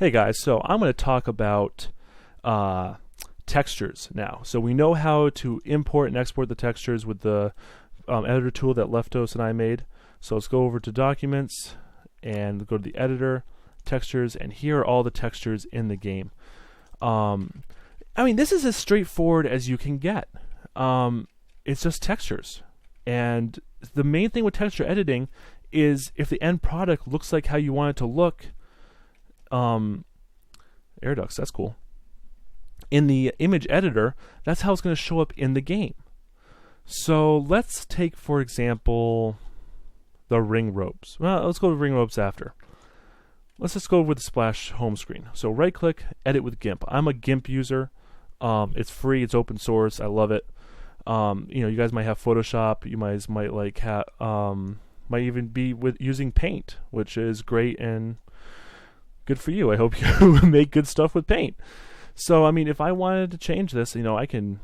Hey guys, so I'm going to talk about textures now. So we know how to import and export the textures with the editor tool that Leftos and I made. So let's go over to Documents and go to the editor, textures, and here are all the textures in the game. I mean, this is as straightforward as you can get. It's just textures. And the main thing with texture editing is if the end product looks like how you want it to look, air ducts, that's cool. In the image editor, that's how it's going to show up in the game. So let's take, for example, the ring ropes. Well, let's go to ring ropes after. Let's just go with the splash home screen. So right click, edit with GIMP. I'm a GIMP user. It's free, it's open source, I love it. You guys might have Photoshop, you might like have might even be using Paint, which is great and good for you. I hope you make good stuff with Paint. So, I mean, if I wanted to change this, I can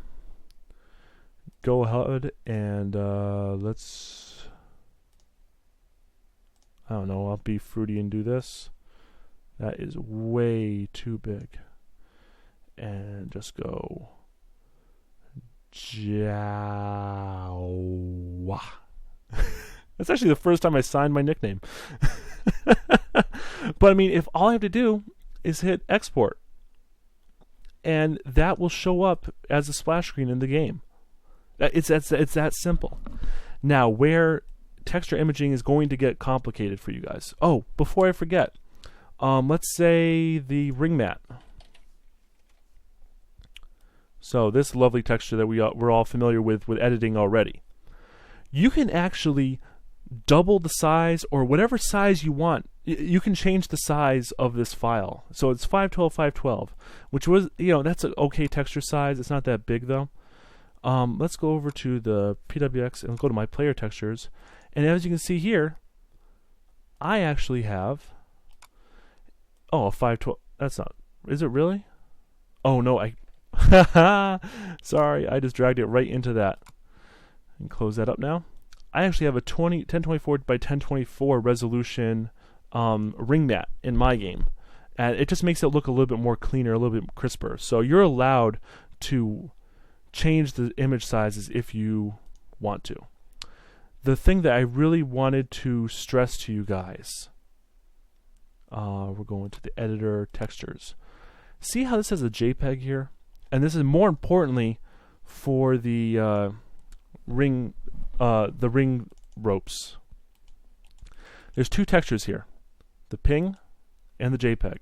go ahead and I don't know, I'll be fruity and do this. That is way too big. And just go Jawa. That's actually the first time I signed my nickname. But I mean, if all I have to do is hit export, and that will show up as a splash screen in the game. It's that simple. Now, where texture imaging is going to get complicated for you guys. Oh, before I forget, let's say the ring mat. So this lovely texture that we're all familiar with editing already. You can actually double the size or whatever size you want. You can change the size of this file. So it's 512 512, which was, that's an okay texture size. It's not that big though. Let's go over to the PWX and go to my player textures. And as you can see here, I actually have a 512. That's not. Is it really? Oh no, sorry, I just dragged it right into that. And close that up now. I actually have a 1024 by 1024 resolution ring mat in my game, and it just makes it look a little bit more cleaner, a little bit crisper. So you're allowed to change the image sizes if you want to. The thing that I really wanted to stress to you guys, we're going to the editor, textures. See how this has a JPEG here? And this is more importantly for the ring ropes. There's two textures here, the ping and the JPEG.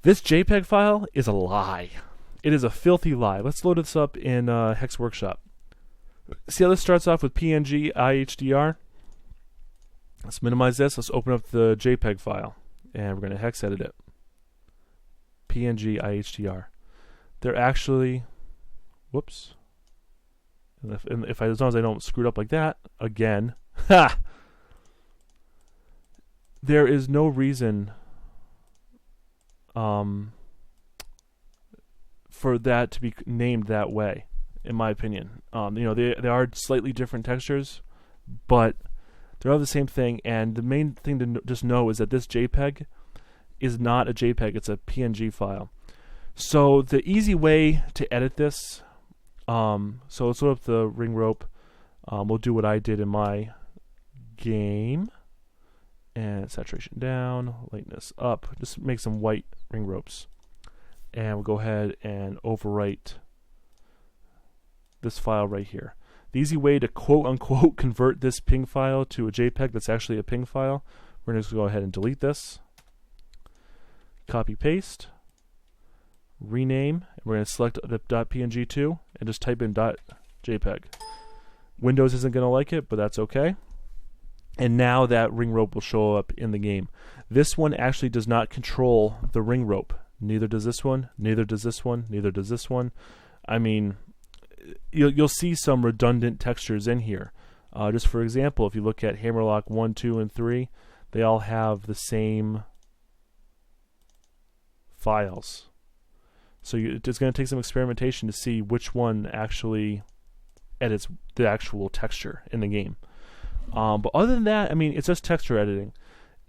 This JPEG file is a lie. It is a filthy lie. Let's load this up in Hex Workshop. See how this starts off with PNG IHDR? Let's minimize this. Let's open up the JPEG file, and we're going to hex edit it. PNG IHDR. They're actually, whoops. And if as long as I don't screw it up like that again, ha! There is no reason for that to be named that way, in my opinion. They are slightly different textures, but they're all the same thing. And the main thing to just know is that this JPEG is not a JPEG; it's a PNG file. So the easy way to edit this. So let's load up the ring rope. We'll do what I did in my game. And saturation down, lightness up. Just make some white ring ropes. And we'll go ahead and overwrite this file right here. The easy way to quote unquote convert this ping file to a JPEG that's actually a ping file, we're going to go ahead and delete this. Copy paste. Rename, and we're going to select the .png2 and just type in .jpeg. Windows isn't going to like it, but that's okay. And now that ring rope will show up in the game. This one actually does not control the ring rope. Neither does this one, neither does this one, neither does this one. I mean, you'll see some redundant textures in here. Just for example, if you look at Hammerlock 1, 2, and 3, they all have the same files. So it's going to take some experimentation to see which one actually edits the actual texture in the game. But other than that, I mean, it's just texture editing.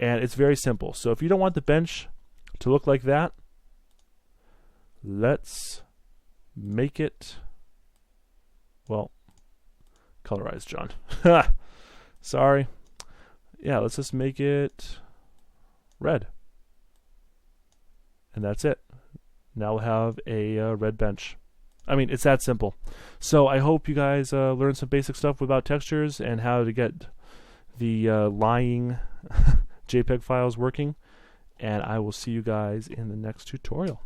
And it's very simple. So if you don't want the bench to look like that, let's make it, well, colorized, John. Sorry. Yeah, let's just make it red. And that's it. Now we'll have a red bench. I mean, it's that simple. So I hope you guys learned some basic stuff about textures and how to get the lying JPEG files working. And I will see you guys in the next tutorial.